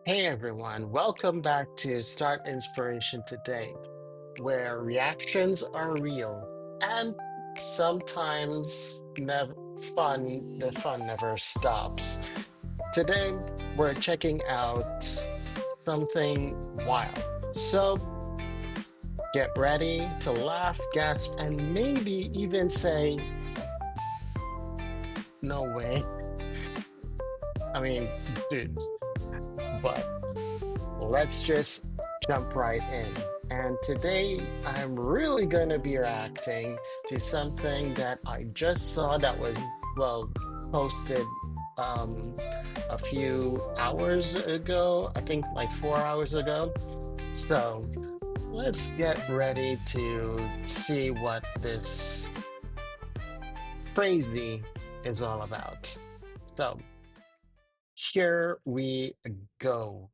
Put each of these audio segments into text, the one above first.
Hey everyone, welcome back to Start Inspiration Today, where reactions are real and sometimes never the fun never stops. Today, we're checking out something wild. So get ready to laugh, gasp, and maybe even say, no way. I mean, dude, but let's just jump right in. And today I'm really going to be reacting to something that I just saw that was, well, posted um, a few hours ago, I think like 4 hours ago. So let's get ready to see what this crazy is all about. So here we go.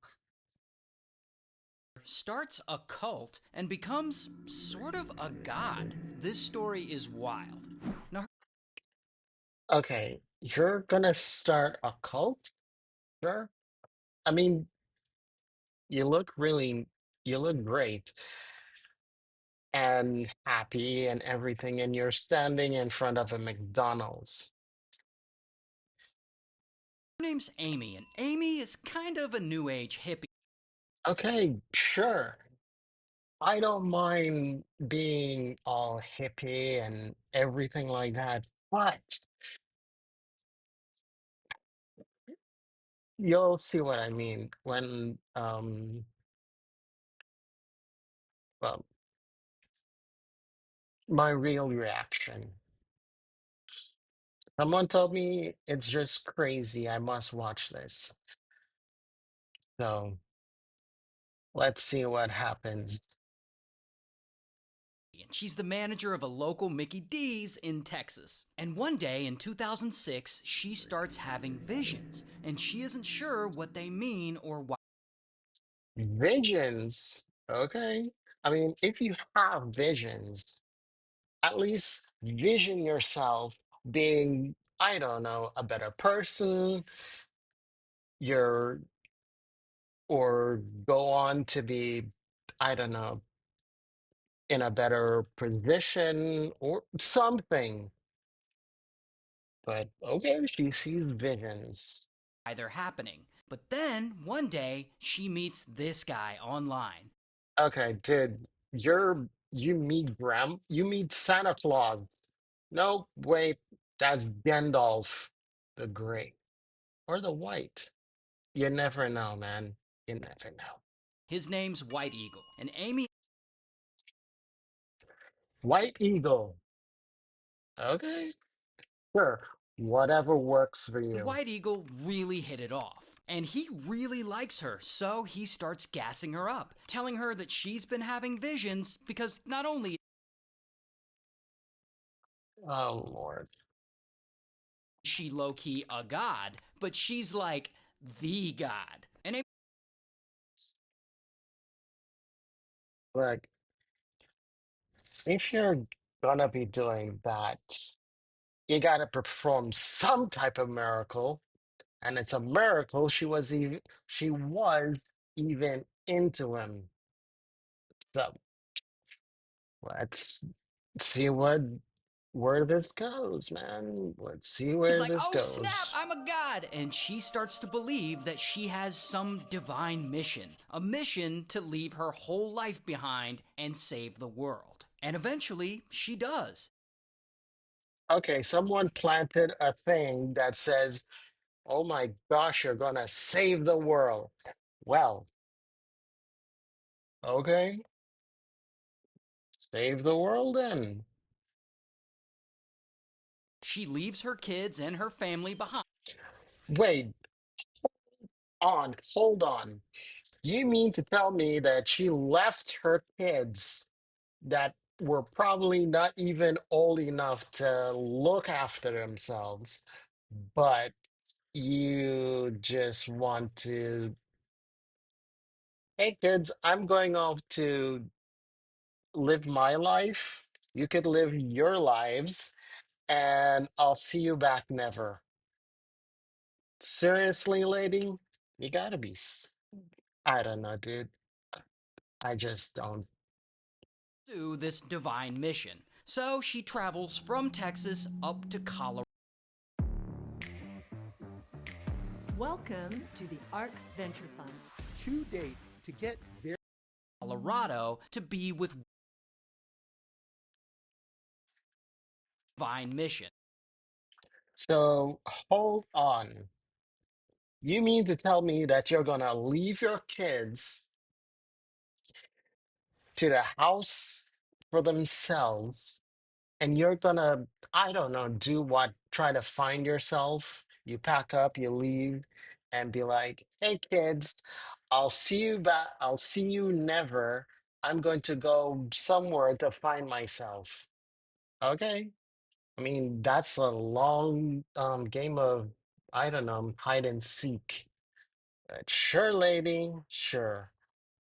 Starts a cult and becomes sort of a god. This story is wild. Now, Okay, you're gonna start a cult? Sure. I mean, you look really, you look great and happy and everything, and you're standing in front of a McDonald's. her name's Amy, and Amy is kind of a new age hippie. Okay, sure. I don't mind being all hippie and everything like that, but you'll see what I mean when, well, my real reaction. Someone told me it's just crazy. I must watch this. So let's see what happens. And she's the manager of a local Mickey D's in Texas. And one day in 2006, she starts having visions, and she isn't sure what they mean or why. Visions. Okay. I mean, if you have visions, at least vision yourself being, I don't know, a better person, you're, or go on to be, I don't know, in a better position or something. But okay, she sees visions. They're happening. But then, one day, she meets this guy online. Okay, dude, you meet Santa Claus. No, wait, that's Gandalf the Grey or the White. You never know, man. You never know. His name's White Eagle, and Amy. White Eagle. Okay, sure. Whatever works for And you. White Eagle really hit it off. And he really likes her, so he starts gassing her up, telling her that she's been having visions because not only Oh Lord. is she low key a god, but she's like the god. And Look, if you're gonna be doing that, you gotta perform some type of miracle. And it's a miracle she was even into him. So let's see where this goes, man. Let's see he's where like, this oh snap, goes. I'm a god. And she starts to believe that she has some divine mission, a mission to leave her whole life behind and save the world. And eventually, she does. Okay, someone planted a thing that says, "Oh my gosh, you're gonna save the world." Well, okay, save the world then. She leaves her kids and her family behind. Wait, hold on. You mean to tell me that she left her kids that were probably not even old enough to look after themselves, but you just want to, hey kids, I'm going off to live my life. You could live your lives, and I'll see you back never. Seriously, lady? You gotta be. I don't know, dude. I just don't. pursue this divine mission. So she travels from Texas up to Welcome to the ARC Venture Fund. To date, to get very Colorado to be with divine mission. So hold on. You mean to tell me that you're gonna leave your kids to the house for themselves and you're gonna, I don't know, do what? Try to find yourself? You pack up, you leave, and be like, hey kids, I'll see you back. I'll see you never. I'm going to go somewhere to find myself. Okay. I mean, that's a long game of, I don't know, hide and seek. Sure, lady, sure.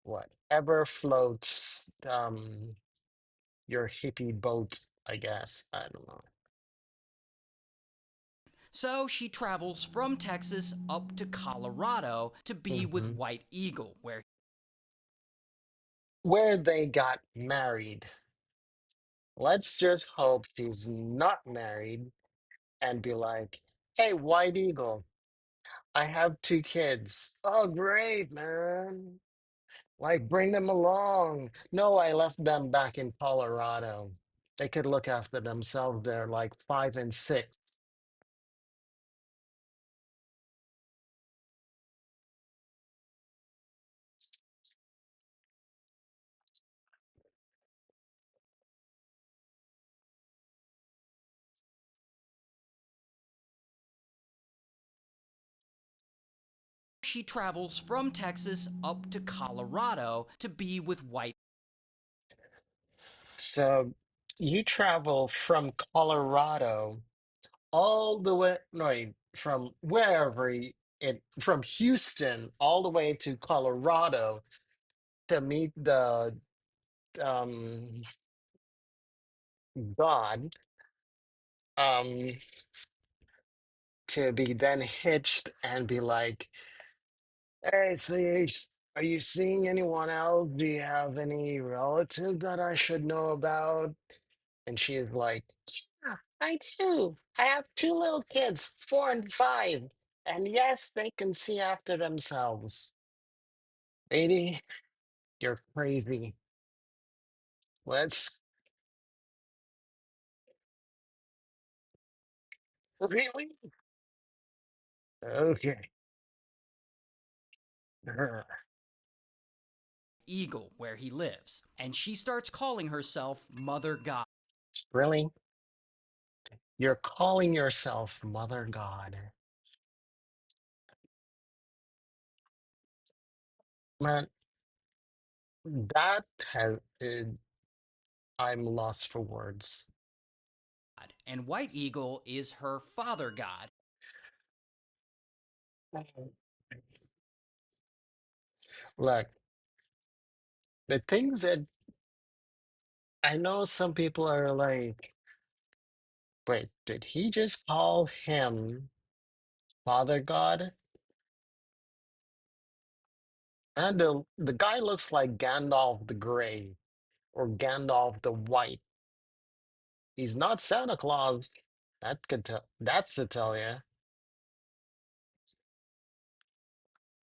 Whatever floats your hippie boat, I guess. I don't know. So she travels from Texas up to Colorado to be with Hmm. White Eagle, where Where they got married. Let's just hope she's not married and be like, hey, White Eagle, I have two kids. Oh, great, man. Like, bring them along. No, I left them back in Colorado. They could look after themselves. They're like 5 and 6. she travels from Texas up to Colorado to be with White. So you travel from Colorado all the way, no, wait, from wherever from Houston all the way to Colorado to meet the um God, um to be then hitched and be like, hey, are you seeing anyone else? Do you have any relatives that I should know about? And she is like, yeah, I do. I have two little kids, 4 and 5. And yes, they can see after themselves. Lady, you're crazy. Let's really? Okay. Grr. Eagle, where he lives, and she starts calling herself Mother God. Really? You're calling yourself Mother God. Man, that has, I'm lost for words. And White Eagle is her father god. Look, the things that I know some people are like, wait, did he just call him Father God? And the guy looks like Gandalf the Grey or Gandalf the White. He's not Santa Claus. That's to tell you.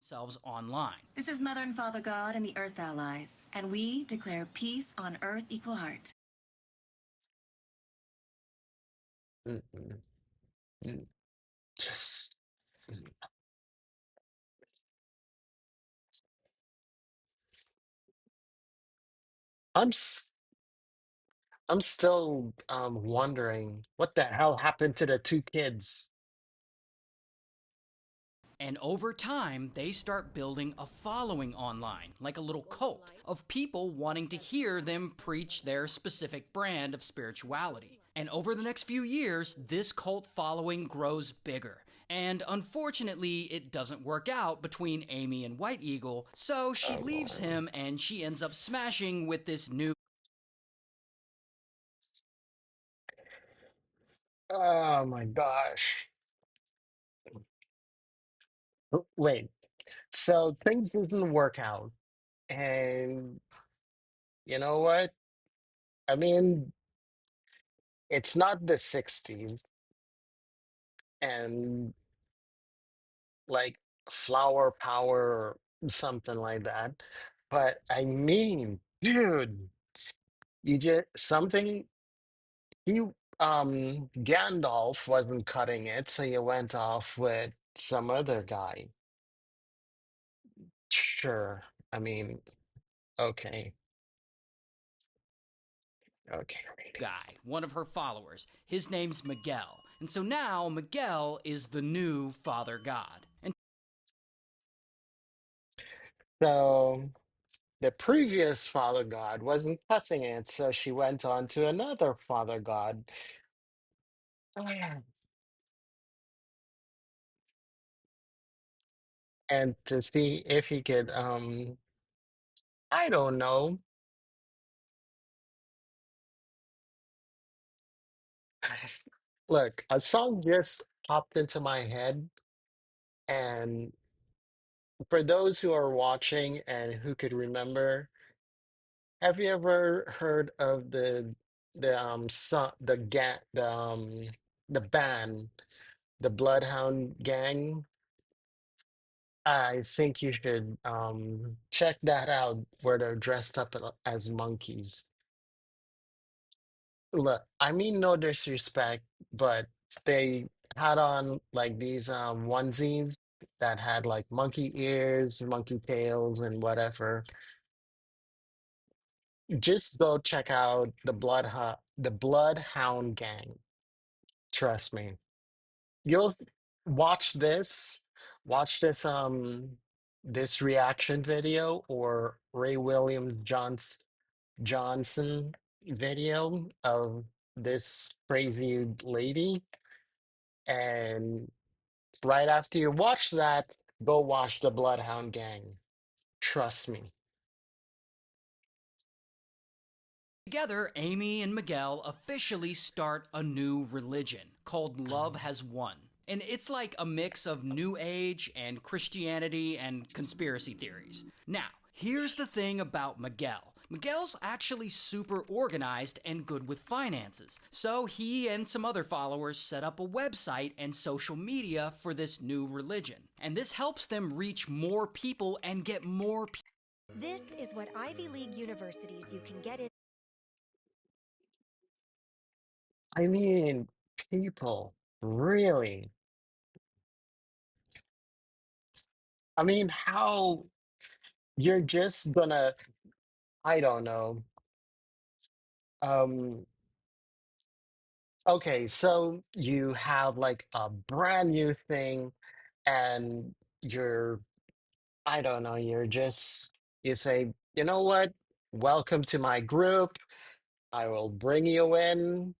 Themselves online. This is Mother and Father God and the Earth Allies, and we declare peace on Earth equal heart. Mm-mm. Mm. Just I'm s- I'm still wondering what the hell happened to the two kids. And over time, they start building a following online, like a little cult of people wanting to hear them preach their specific brand of spirituality. And over the next few years, this cult following grows bigger. And unfortunately, it doesn't work out between Amy and White Eagle, so she Oh leaves Lord. him and she ends up smashing with this new. Oh my gosh. Oh, wait. So things doesn't work out. And you know what? I mean, it's not the 60s and like flower power or something like that. But I mean, dude, you just something you Gandalf wasn't cutting it, so you went off with some other guy. Sure. I mean, okay. Okay, lady. guy, one of her followers. His name's Miguel. And so now Miguel is the new Father God. And So the previous father god wasn't cutting it, so she went on to another father god. And to see if he could I don't know. Look, a song just popped into my head, and for those who are watching and who could remember, have you ever heard of the band, the Bloodhound Gang? I think you should check that out where they're dressed up as monkeys. Look, I mean no disrespect, but they had on like these onesies that had like monkey ears, monkey tails, and whatever. Just go check out the Bloodhound Gang. Trust me. You'll watch this, watch this reaction video or Ray Williams Johnson video of this crazy lady. And right after you watch that, go watch the Bloodhound Gang. Trust me. together, Amy and Miguel officially start a new religion called Love Has Won. And it's like a mix of New Age and Christianity and conspiracy theories. Now, here's the thing about Miguel. Miguel's actually super organized and good with finances. So he and some other followers set up a website and social media for this new religion. And this helps them reach more people and get more people. This is what Ivy League universities you can get in. I mean, people, really. I mean, how you're just gonna, I don't know. Um, okay, so you have like a brand new thing and you're, I don't know, you say, you know what? Welcome to my group. I will bring you in,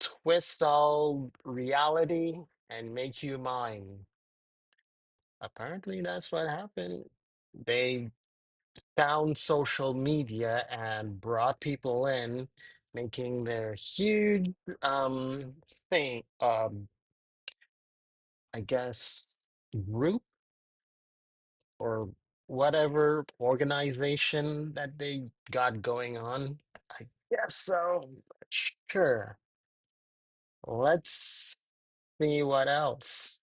twist all reality, and make you mine. Apparently, that's what happened. They found social media and brought people in, making their huge thing, I guess, group or whatever organization that they got going on. I guess so. Sure. Let's see what else.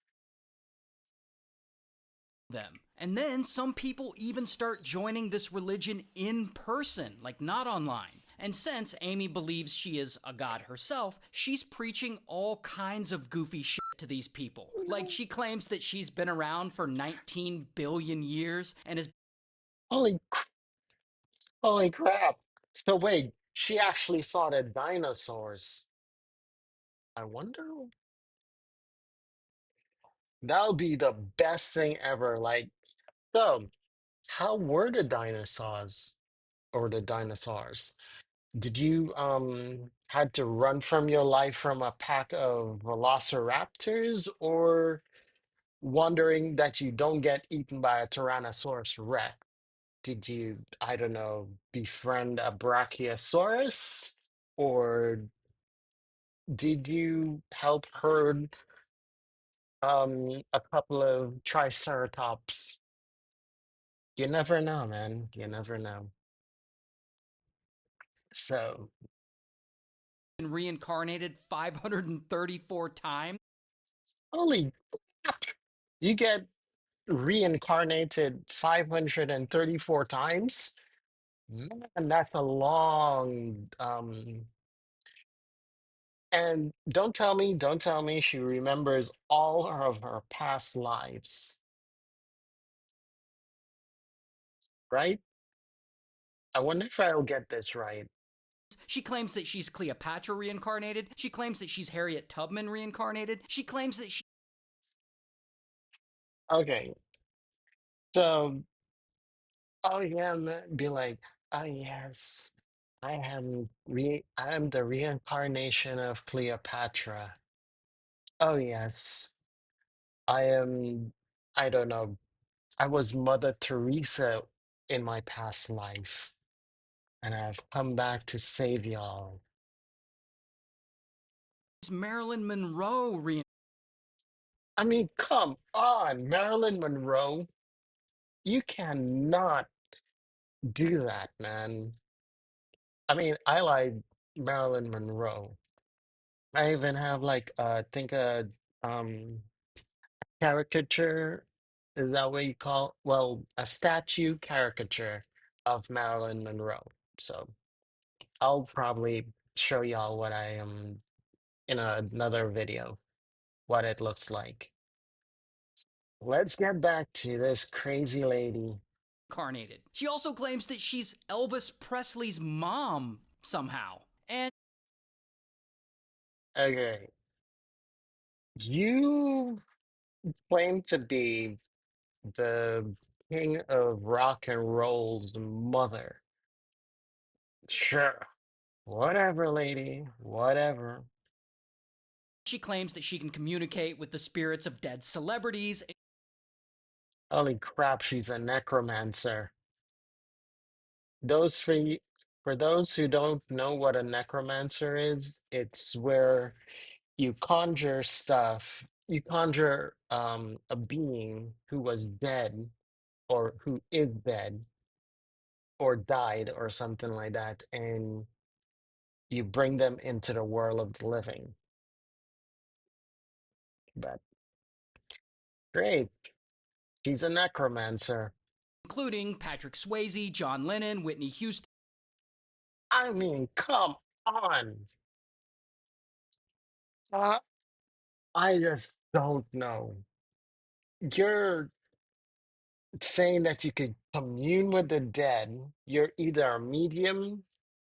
Them. And then some people even start joining this religion in person, like not online. And since Amy believes she is a god herself, she's preaching all kinds of goofy shit to these people. Like she claims that she's been around for 19 billion years and is Holy, holy crap. So wait, she actually saw the dinosaurs. I wonder, that'll be the best thing ever. Like, so how were the dinosaurs or the dinosaurs? Did you had to run from your life from a pack of velociraptors or wondering that you don't get eaten by a Tyrannosaurus Rex? Did you, I don't know, befriend a Brachiosaurus? Or did you help herd a couple of triceratops. You never know, man. You never know. So, Been reincarnated 534 times. holy crap! You get reincarnated 534 times? Man, that's a long and don't tell me she remembers all of her past lives, right? I wonder if I'll get this right. She claims that she's Cleopatra reincarnated. She claims that she's Harriet Tubman reincarnated. She claims that she Okay, so oh yeah, be like, oh yes, I am the reincarnation of Cleopatra. Oh yes, I am I don't know. I was Mother Teresa in my past life, and I've come back to save y'all. is Marilyn Monroe reincarnated. I mean, come on, Marilyn Monroe. You cannot do that, man. I mean, I like Marilyn Monroe. I even have like think a um caricature, is that what you call, well, a statue caricature of Marilyn Monroe. So I'll probably show y'all what I am in another video, what it looks like. Let's get back to this crazy lady. She also claims that she's Elvis Presley's mom somehow. And Okay, you claim to be the king of rock and roll's mother. Sure. Whatever, lady. Whatever. she claims that she can communicate with the spirits of dead celebrities. Holy crap, she's a necromancer. Those for those who don't know what a necromancer is, it's where you conjure stuff. You conjure a being who was dead or who is dead or died or something like that, and you bring them into the world of the living. But great, she's a necromancer. Including Patrick Swayze, John Lennon, Whitney Houston. I mean, come on. Uh, I just don't know. You're saying that you could commune with the dead. You're either a medium,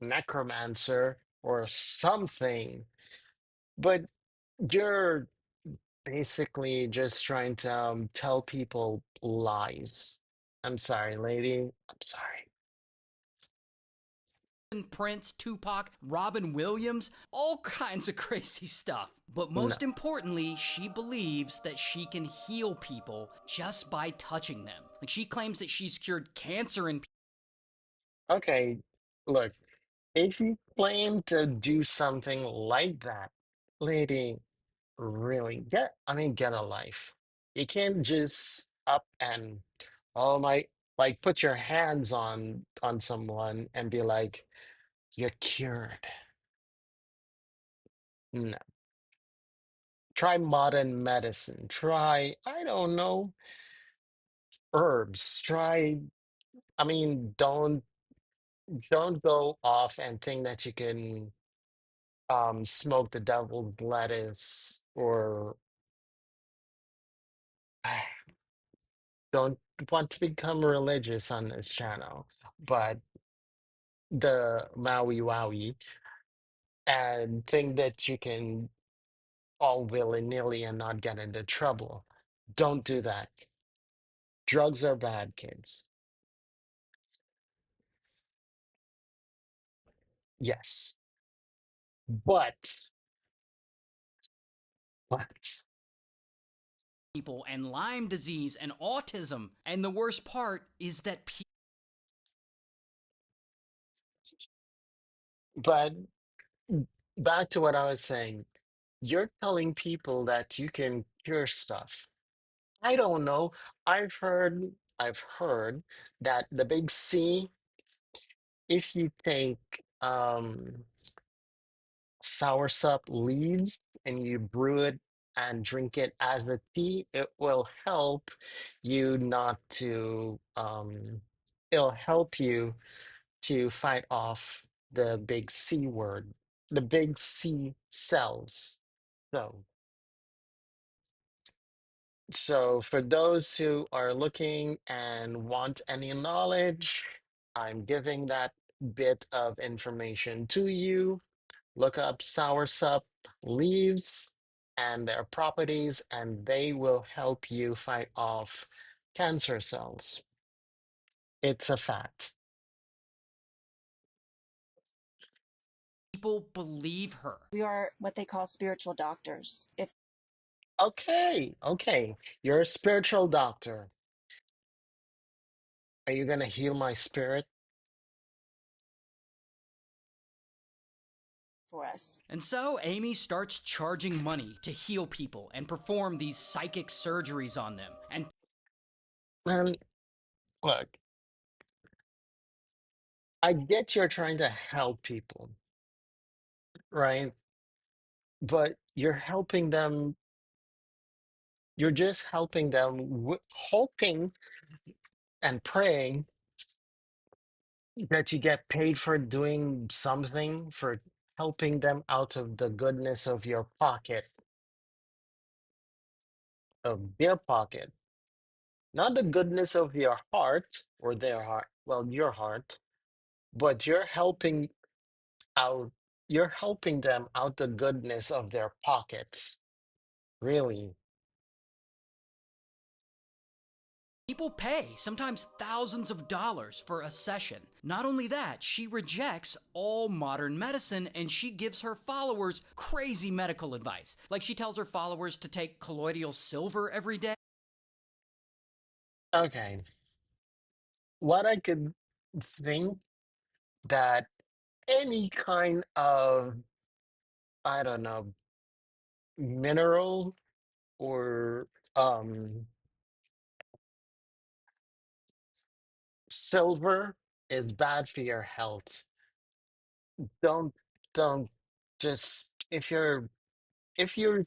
necromancer, or something, but you're basically just trying to tell people lies. I'm sorry, lady. I'm sorry. Prince, Tupac, Robin Williams, all kinds of crazy stuff. But No. most importantly, she believes that she can heal people just by touching them. Like she claims that she's cured cancer in Okay, look, if you claim to do something like that, lady, really I mean, get a life. You can't just up and oh my, like put your hands on someone and be like, you're cured. No. Try modern medicine. Try, I don't know, herbs. Try, I mean, don't go off and think that you can smoke the devil's lettuce or don't want to become religious on this channel, but the Maui Wowie and think that you can all willy-nilly and not get into trouble. Don't do that. Drugs are bad, kids. Yes. But, but, people and Lyme disease and autism. And the worst part is that but back to what I was saying. You're telling people that you can pure stuff. I don't know. I've heard that the big C, if you take soursop leaves and you brew it and drink it as a tea, it will help you not to it'll help you to fight off the big C word, the big C cells. So so for those who are looking and want any knowledge, I'm giving that bit of information to you. Look up soursop leaves and their properties, and they will help you fight off cancer cells. It's a fact. People believe her. We are what they call spiritual doctors. It's Okay, okay. You're a spiritual doctor. Are you going to heal my spirit? for us. And so Amy starts charging money to heal people and perform these psychic surgeries on them. And Man, look, I get you're trying to help people, right? But you're just helping them, hoping and praying that you get paid for doing something, for helping them out of the goodness of your pocket, of their pocket, not the goodness of your heart or their heart, well, your heart, but out, you're helping them out the goodness of their pockets. Really. people pay, sometimes thousands of dollars for a session. Not only that, she rejects all modern medicine and she gives her followers crazy medical advice. Like she tells her followers to take colloidal silver every day. Okay. What I could think that any kind of, I don't know, mineral or um silver is bad for your health. Don't don't just if you're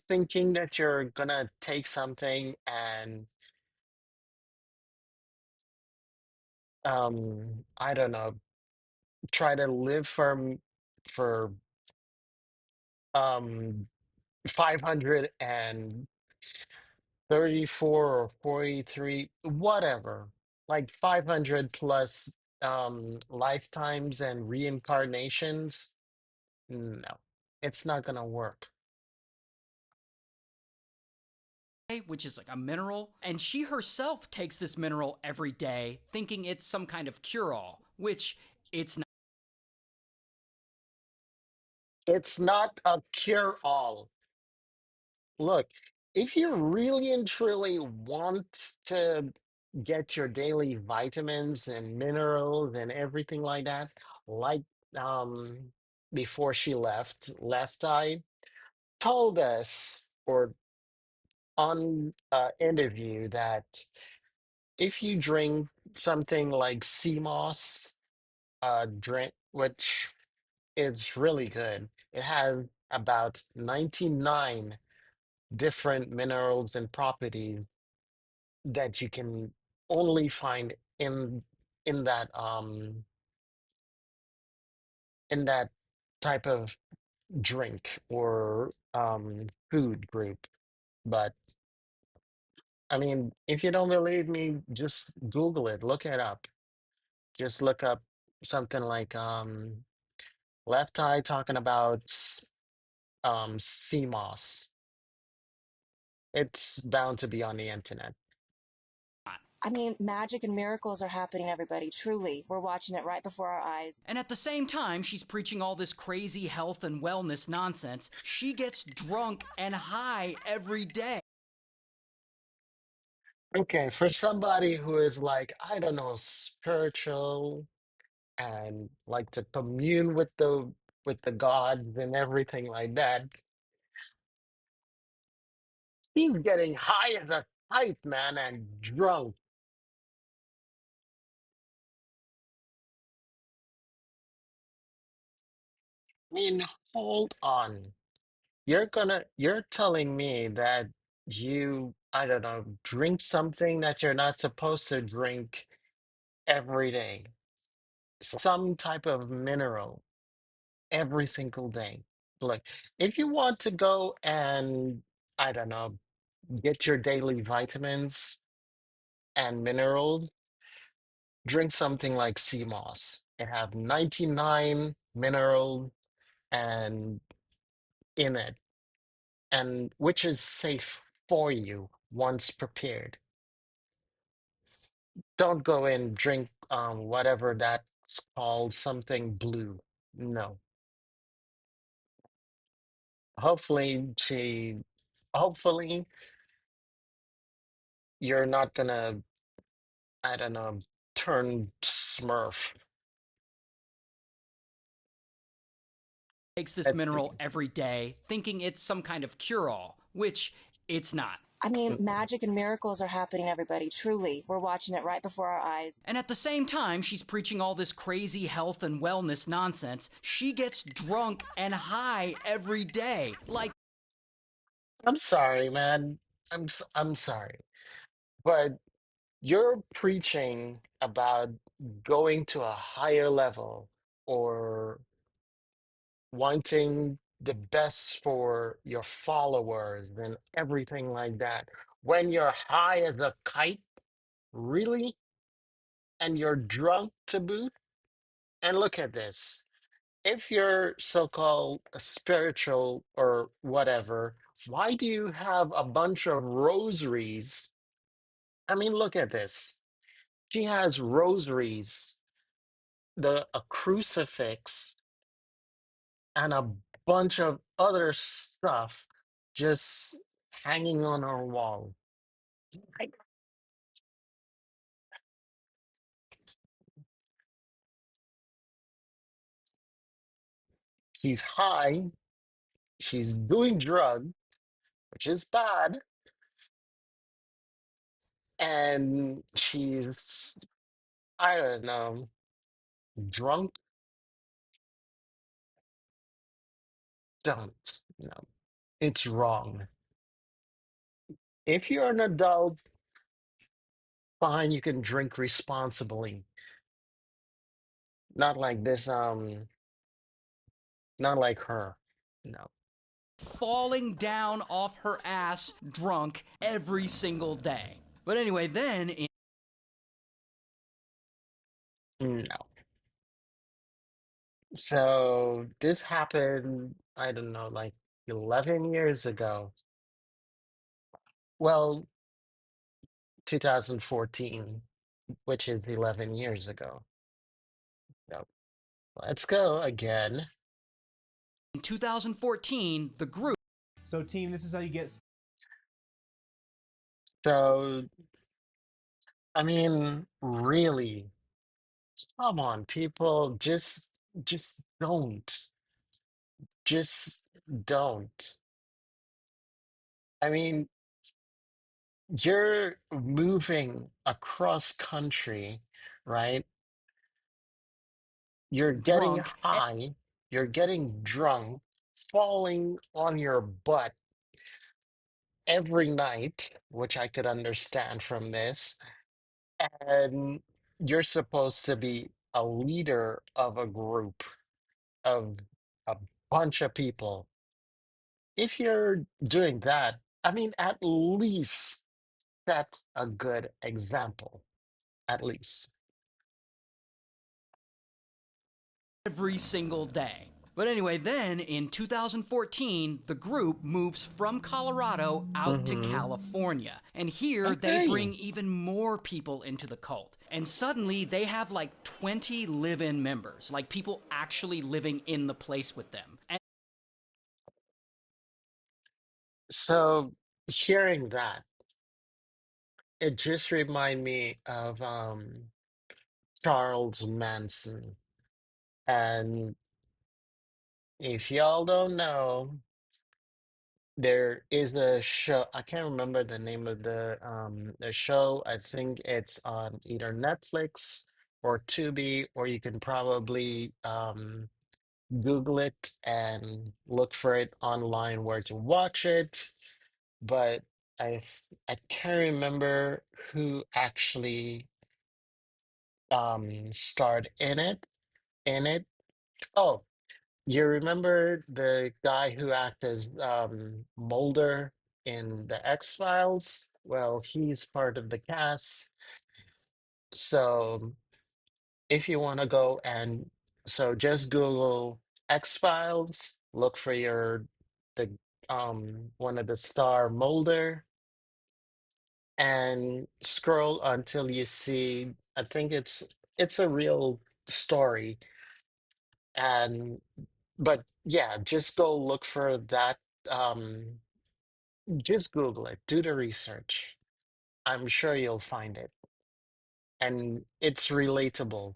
thinking that you're gonna take something and I don't know, try to live for 534 or 43, whatever, like 500 plus lifetimes and reincarnations. No, it's not gonna work. Which is like a mineral, and she herself takes this mineral every day, thinking it's some kind of cure all, which it's not. It's not a cure-all. Look, if you really and truly want to get your daily vitamins and minerals and everything like that, like um before she left eye told us or on interview that if you drink something like sea moss drink, which is really good, it has about 99 different minerals and properties that you can only find in that in that type of drink or food group. But I mean, if you don't believe me, just Google it, look it up. Just look up something like Left Eye talking about CMOS. It's bound to be on the internet. I mean, magic and miracles are happening, everybody. Truly. We're watching it right before our eyes. And at the same time, she's preaching all this crazy health and wellness nonsense. She gets drunk and high every day. Okay, for somebody who is like, I don't know, spiritual and like to commune with the gods and everything like that, He's getting high as a kite, man, and drunk. I mean, hold on. You're telling me that I don't know, drink something that you're not supposed to drink every day, some type of mineral every single day. Like, if you want to go and, I don't know, get your daily vitamins and minerals, drink something like sea moss. It have 99 minerals and in it, and which is safe for you once prepared. Don't go and drink whatever that's called, something blue. No. Hopefully hopefully you're not gonna, I don't know, turn Smurf. Takes this Let's mineral see. every day, thinking it's some kind of cure all, which it's not. I mean, Mm-mm. magic and miracles are happening, everybody. Truly. We're watching it right before our eyes. And at the same time, she's preaching all this crazy health and wellness nonsense. She gets drunk and high every day. Like, I'm sorry, man. I'm sorry. But you're preaching about going to a higher level or wanting the best for your followers and everything like that. When you're high as a kite, really? And you're drunk to boot? And look at this. If you're so-called a spiritual or whatever, why do you have a bunch of rosaries? I mean, look at this. She has rosaries, a crucifix, and a bunch of other stuff just hanging on her wall. Like, she's high, she's doing drugs, which is bad, and she's, I don't know, drunk. Don't. No, it's wrong. If you're an adult, fine, you can drink responsibly. Not like this, not like her. No. falling down off her ass drunk every single day. But anyway, then in No. So this happened, I don't know, like 11 years ago. Well, 2014, which is 11 years ago. So let's go again. 2014, the group So, team, this is how you get. So, I mean, really, come on, people, just don't. Just don't. I mean, you're moving across country, right? You're getting drunk high, you're getting drunk, falling on your butt every night, which I could understand from this, and you're supposed to be a leader of a group of a bunch of people. If you're doing that, I mean, at least set a good example, at least. every single day. But anyway, then in 2014, the group moves from Colorado out to Mm-hmm. California. And here they Okay. bring even more people into the cult. And suddenly they have like 20 live in members, like people actually living in the place with them. And So hearing that, it just remind me of Charles Manson. And if y'all don't know, There is a show, I can't remember the name of the show. I think it's on either Netflix or Tubi, or you can probably Google it and look for it online where to watch it. But I can't remember who actually starred in it. Oh, you remember the guy who acted as Mulder in the X-Files? Well, he's part of the cast. So if you want to go and so just Google X-Files, look for the one of the star Mulder and scroll until you see, I think it's a real story. And but yeah, just go look for that. Um, just Google it, do the research. I'm sure you'll find it. And it's relatable.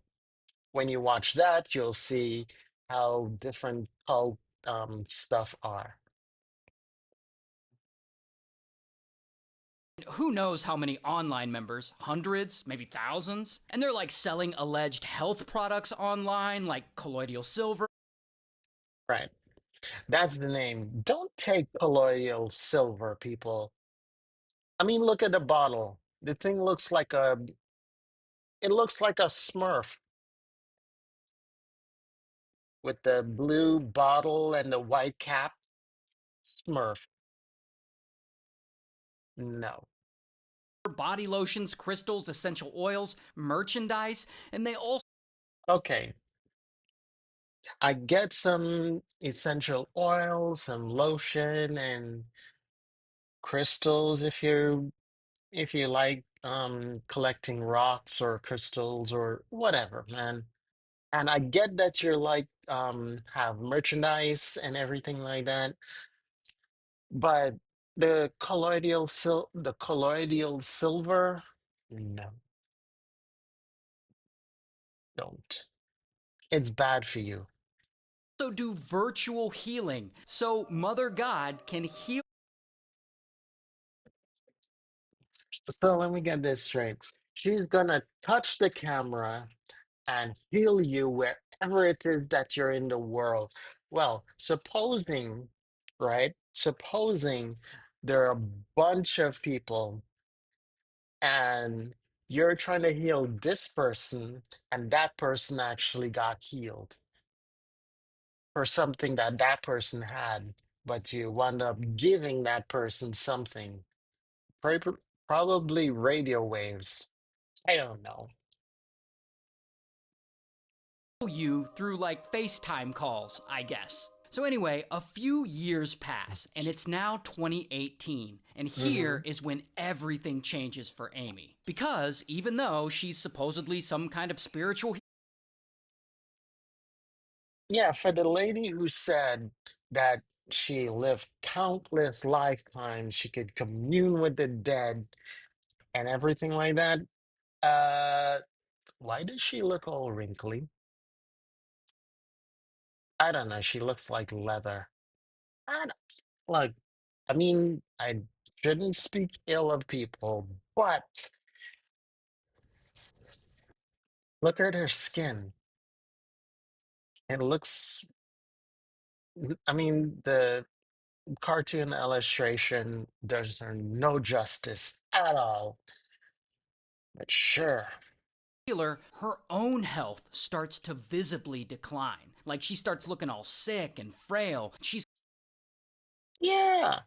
When you watch that, you'll see how different cult stuff are. Who knows how many online members, hundreds, maybe thousands, and they're like selling alleged health products online like colloidal silver. Right. That's the name. Don't take colloidal silver, people. I mean, look at the bottle. The thing looks like it looks like a Smurf with the blue bottle and the white cap. Smurf. No. Body lotions, crystals, essential oils, merchandise, and they all Okay. I get some essential oils, some lotion, and crystals if you like collecting rocks or crystals or whatever, man. And I get that you're like have merchandise and everything like that, but the colloidal silver, no, don't. It's bad for you. also do virtual healing so Mother God can heal. So let me get this straight. She's gonna touch the camera and heal you wherever it is that you're in the world. Well, right? Supposing there are a bunch of people and you're trying to heal this person, and that person actually got healed for something that that person had, but you wound up giving that person something, Prob- probably radio waves. I don't know. You through like FaceTime calls, I guess. So, anyway, a few years pass, and it's now 2018. And Hmm. here is when everything changes for Amy. Because even though she's supposedly some kind of spiritual Yeah, for the lady who said that she lived countless lifetimes, she could commune with the dead and everything like that. Uh, why does she look all wrinkly? I don't know. She looks like leather. I don't, like, I mean, I shouldn't speak ill of people, but look at her skin. It looks, I mean, the cartoon illustration does her no justice at all. But sure. healer, her own health starts to visibly decline. Like she starts looking all sick and frail. She's Yeah,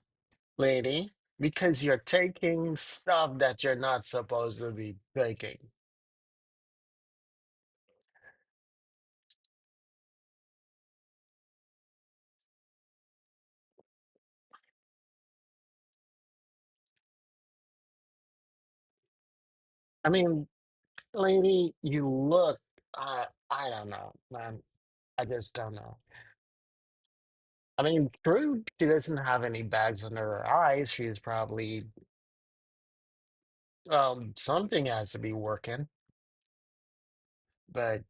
lady, because you're taking stuff that you're not supposed to be taking. I mean, lady, you look, I don't know, man. I just don't know. I mean, true, she doesn't have any bags under her eyes. She's probably, something has to be working, but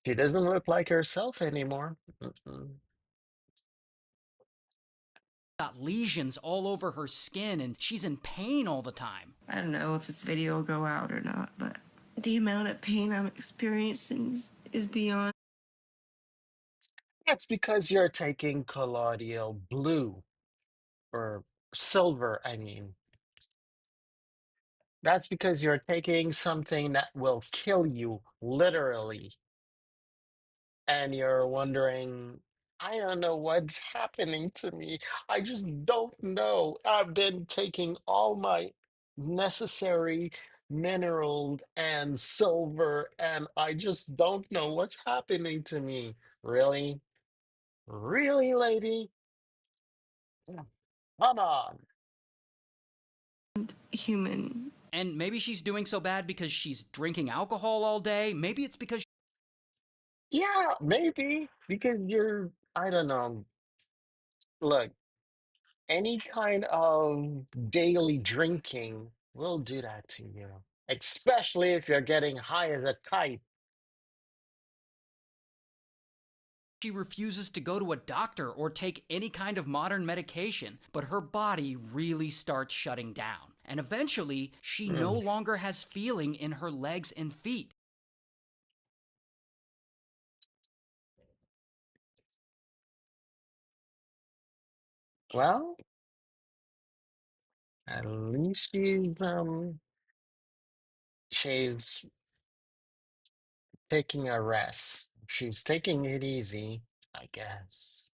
she doesn't look like herself anymore. Mm-mm. got lesions all over her skin and she's in pain all the time. I don't know if this video will go out or not, but the amount of pain I'm experiencing is beyond. That's because you're taking colloidal blue or silver, I mean. That's because you're taking something that will kill you, literally. And you're wondering, I don't know what's happening to me. I just don't know. I've been taking all my necessary minerals and silver, and I just don't know what's happening to me. Really? Really, lady? Come on. Human. And maybe she's doing so bad because she's drinking alcohol all day. Maybe it's because Yeah, maybe because I don't know. Look, any kind of daily drinking will do that to you, especially if you're getting high as a kite. she refuses to go to a doctor or take any kind of modern medication, but her body really starts shutting down. And eventually, she no Mm. longer has feeling in her legs and feet. Well, at least she's taking a rest. She's taking it easy, I guess.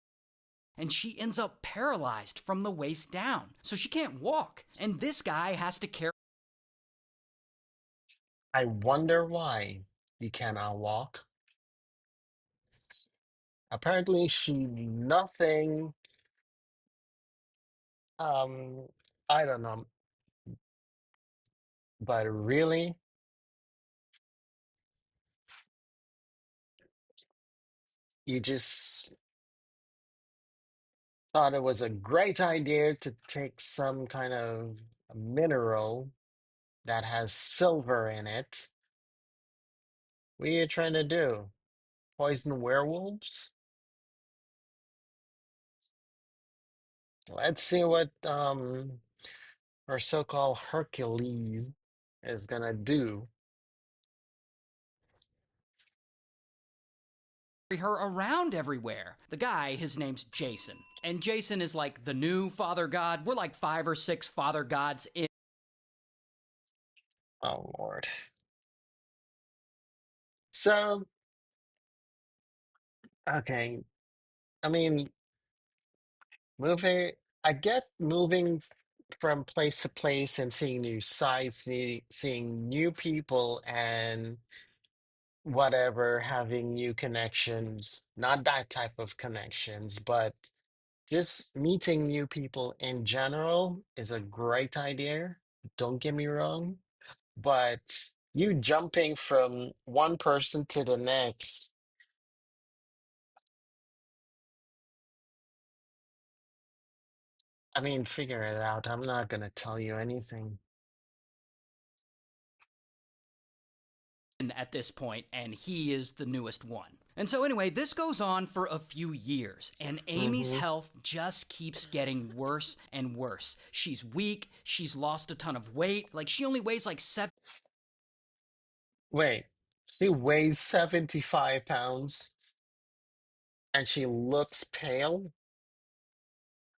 And she ends up paralyzed from the waist down. So she can't walk. And this guy has to carry I wonder why you cannot walk. Apparently, she nothing. Um, I don't know, but really, you just thought it was a great idea to take some kind of mineral that has silver in it. What are you trying to do? Poison werewolves? Let's see what our so-called Hercules is gonna do. her around everywhere. The guy, his name's Jason. And Jason is like the new father god. We're like 5 or 6 father gods in. Oh Lord. So, okay. I mean, moving, I get moving from place to place and seeing new sights, seeing new people and whatever, having new connections, not that type of connections, but just meeting new people in general is a great idea. Don't get me wrong, but you jumping from one person to the next, I mean, figure it out. I'm not gonna tell you anything. At this point, and he is the newest one. And so, anyway, this goes on for a few years, and Amy's Hmm. health just keeps getting worse and worse. She's weak, she's lost a ton of weight, like, she only weighs like 7. Wait, she weighs 75 pounds and she looks pale?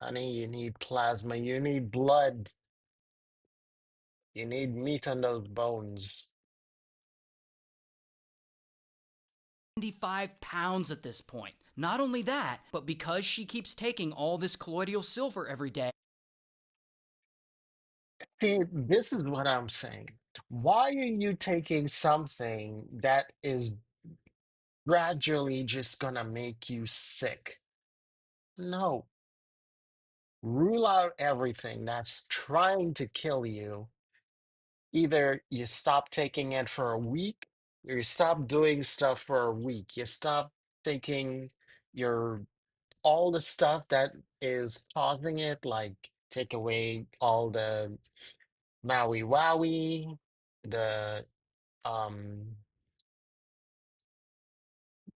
Honey, you need plasma, you need blood, you need meat on those bones. 75 pounds at this point. Not only that, but because she keeps taking all this colloidal silver every day, See, this is what I'm saying. Why are you taking something that is gradually just gonna make you sick? No. Rule out everything that's trying to kill you. Either you stop taking it for a week, or you stop doing stuff for a week. You stop taking your all the stuff that is causing it, like take away all the Maui Wowie, the um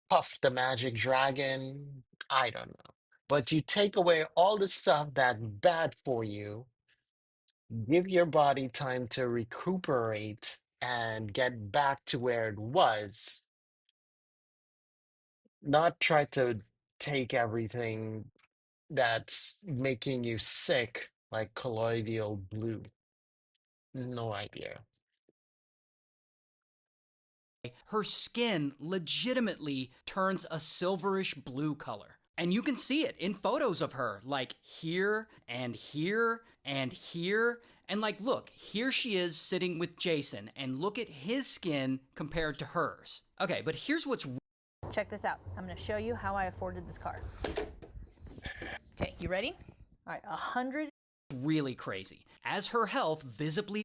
Puff the Magic Dragon. I don't know. but you take away all the stuff that's bad for you, give your body time to recuperate and get back to where it was, not try to take everything that's making you sick, like colloidal blue. No idea. Her skin legitimately turns a silverish blue color. And you can see it in photos of her, like here and here and here. And like, look, here she is sitting with Jason, and look at his skin compared to hers. Okay, but here's what's... Check this out. I'm going to show you how I afforded this car. Okay, you ready? All right, 100. Really crazy. As her health visibly...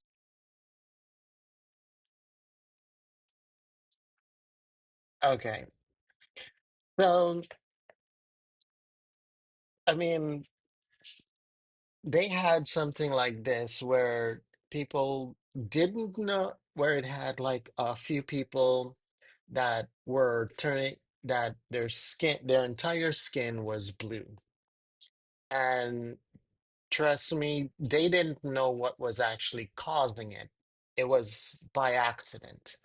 Okay. So, I mean, they had something like this where people didn't know, where it had like a few people that were turning, that their entire skin was blue. And trust me, they didn't know what was actually causing it. It was by accident.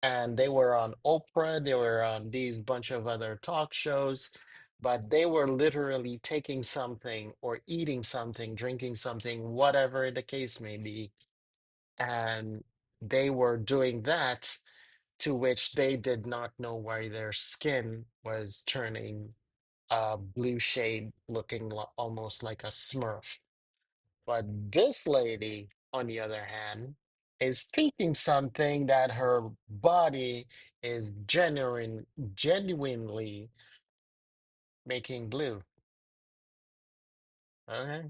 And they were on Oprah, they were on these bunch of other talk shows, but they were literally taking something or eating something, drinking something, whatever the case may be, and they were doing that, to which they did not know why their skin was turning a blue shade, looking almost like a Smurf. But this lady, on the other hand, is taking something that her body is genuinely making blue. Okay.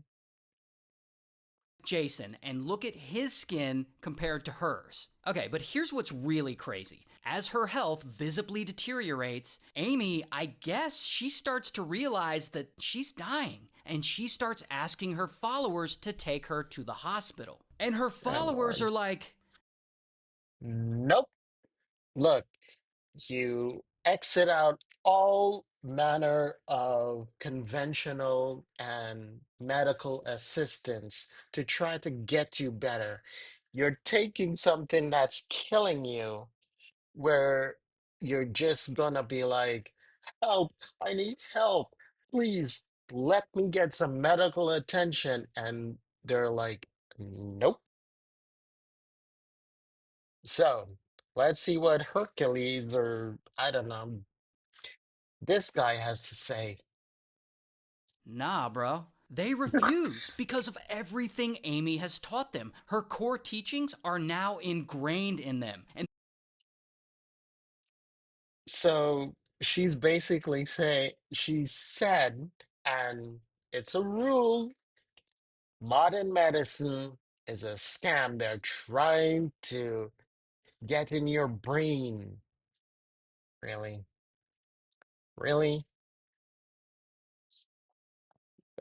Jason, and look at his skin compared to hers. Okay, but here's what's really crazy. As her health visibly deteriorates, Amy, I guess she starts to realize that she's dying, and she starts asking her followers to take her to the hospital. And her followers are like, nope. Look, you exit out all manner of conventional and medical assistance to try to get you better. You're taking something that's killing you, where you're just gonna be like, help, I need help. Please let me get some medical attention. And they're like, nope. So let's see what Hercules, or I don't know, this guy has to say. nah, bro. They refuse because of everything Amy has taught them. Her core teachings are now ingrained in them. And So she's basically saying, she said, and it's a rule, modern medicine is a scam. They're trying to get in your brain. Really? Really?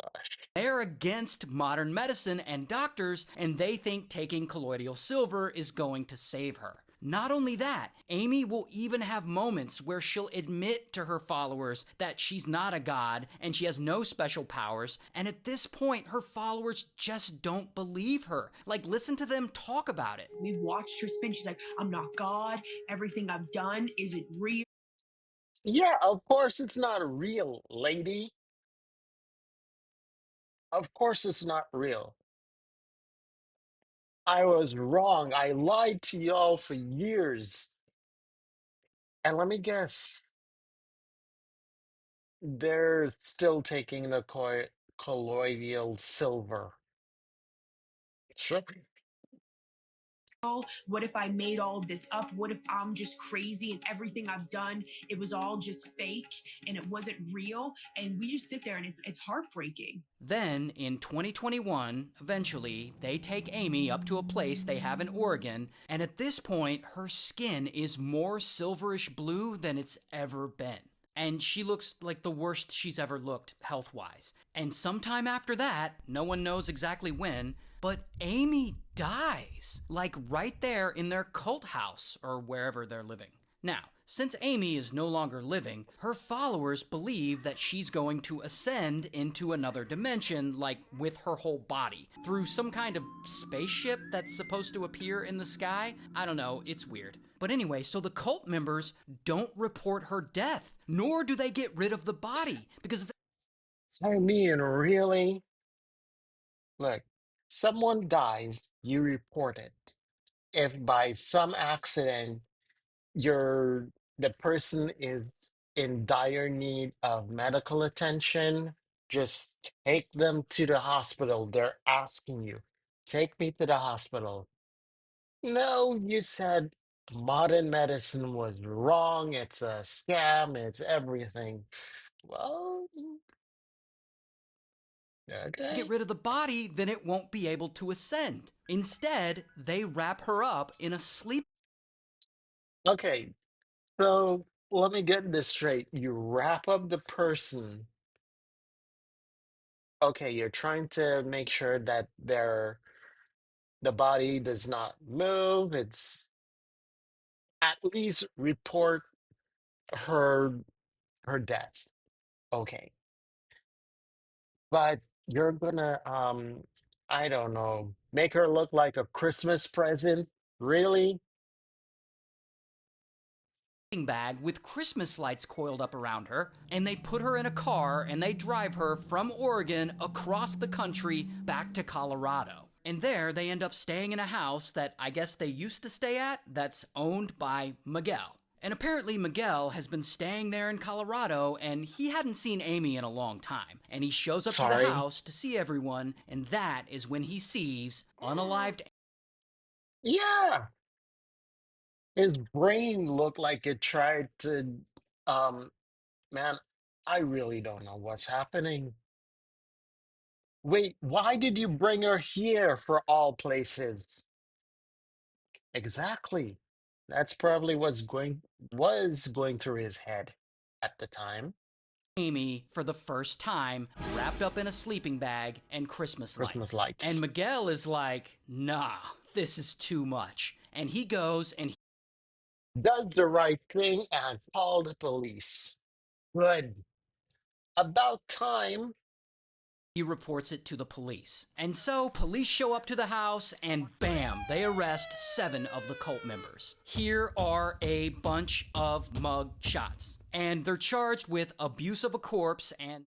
Gosh. they're against modern medicine and doctors, and they think taking colloidal silver is going to save her. Not only that, Amy will even have moments where she'll admit to her followers that she's not a god and she has no special powers, and at this point, her followers just don't believe her. Like, listen to them talk about it. We've watched her spin. She's like, I'm not God. Everything I've done isn't real. Yeah, of course it's not real, lady. Of course it's not real. I was wrong. I lied to y'all for years. And let me guess, they're still taking the colloidal silver. Sure. What if I made all of this up? What if I'm just crazy and everything I've done, it was all just fake and it wasn't real? And we just sit there and it's heartbreaking. Then, in 2021, eventually, they take Amy up to a place they have in Oregon, and at this point, her skin is more silverish blue than it's ever been. And she looks like the worst she's ever looked, health-wise. And sometime after that, no one knows exactly when, but Amy dies. Like right there in their cult house, or wherever they're living. Now, since Amy is no longer living, her followers believe that she's going to ascend into another dimension, like with her whole body, through some kind of spaceship that's supposed to appear in the sky. I don't know, it's weird. But anyway, so the cult members don't report her death, nor do they get rid of the body, because if I mean, really? Look, someone dies, you report it. If by some accident you're the person is in dire need of medical attention, just take them to the hospital. They're asking you, take me to the hospital. No, you said modern medicine was wrong. It's a scam. It's everything. Well, get okay. rid of the body, then it won't be able to ascend. Instead, they wrap her up in a sleep. Okay. So let me get this straight. You wrap up the person. Okay, you're trying to make sure that the body does not move. It's at least report her her death. Okay. But you're gonna I don't know, make her look like a Christmas present? Really? Bag with Christmas lights coiled up around her, and they put her in a car and they drive her from Oregon across the country back to Colorado. And there they end up staying in a house that I guess they used to stay at that's owned by Miguel. And apparently Miguel has been staying there in Colorado and he hadn't seen Amy in a long time. And he shows up to the Sorry. house to see everyone, and that is when he sees unalived. Yeah. His brain looked like it tried to um man, I really don't know what's happening. Wait, why did you bring her here for all places? Exactly. That's probably was going through his head at the time. Amy for the first time, wrapped up in a sleeping bag and Christmas Christmas lights. And lights. Miguel is like, nah, this is too much. And he goes and Does the right thing and call the police. Good. About time. he reports it to the police. And so police show up to the house and bam, they arrest 7 of the cult members. Here are a bunch of mug shots. And they're charged with abuse of a corpse, and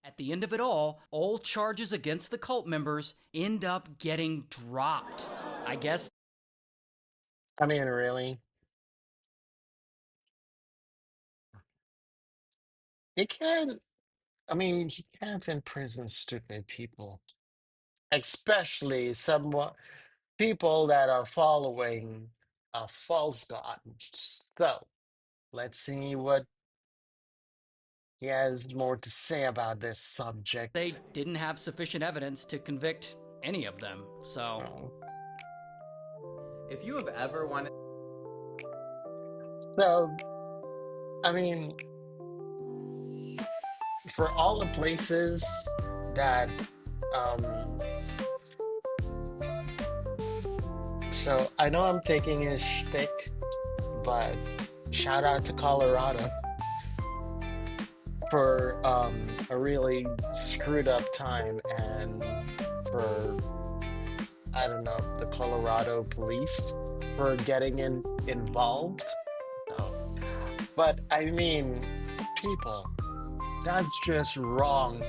at the end of it all charges against the cult members end up getting dropped. I guess I mean, really? You can't, I mean, you can't imprison stupid people, especially someone people that are following a false god. So let's see what he has more to say about this they subject. didn't have sufficient evidence to convict any of them. So Oh. If you have ever wanted. So, I mean, for all the places that, um, so I know I'm taking his shtick, but shout out to Colorado for a really screwed up time and for I don't know the Colorado police for getting involved. So, but I mean, people, that's just wrong,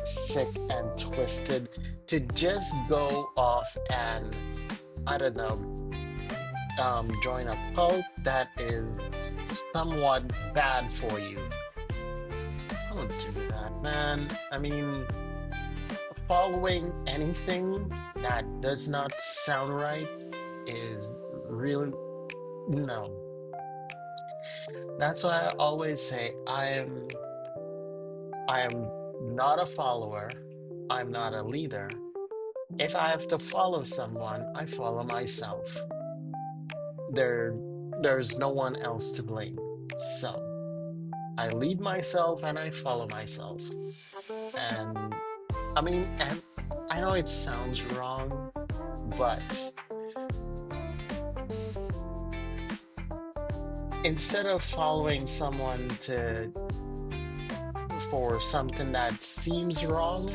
sick and twisted to just go off and I don't know join a cult that is somewhat bad for you. Don't do that, man. I mean, following anything that does not sound right is really no. That's why I always say I am not a follower. I'm not a leader. If I have to follow someone, I follow myself. There's no one else to blame. So I lead myself and I follow myself. And I mean, and I know it sounds wrong, but instead of following someone for something that seems wrong,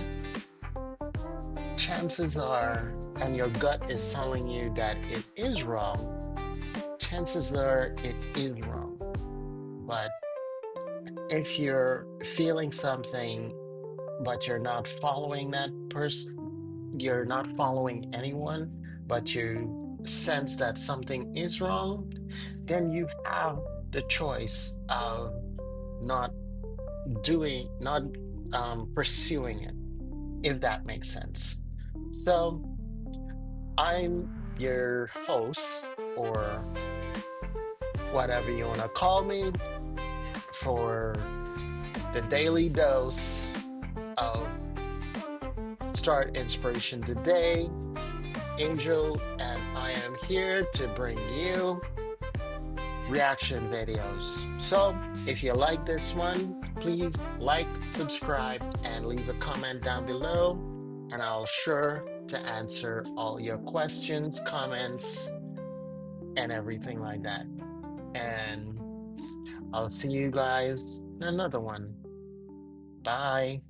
chances are, and your gut is telling you that it is wrong, chances are it is wrong. But if you're feeling something, but you're not following that person, you're not following anyone, but you sense that something is wrong, then you have the choice of not not pursuing it, if that makes sense. So I'm your host, or whatever you want to call me, for the daily dose of Start Inspiration Today, Angel, and I am here to bring you reaction videos. So if you like this one, please like, subscribe, and leave a comment down below, and I'll sure to answer all your questions, comments, and everything like that. And I'll see you guys in another one. Bye.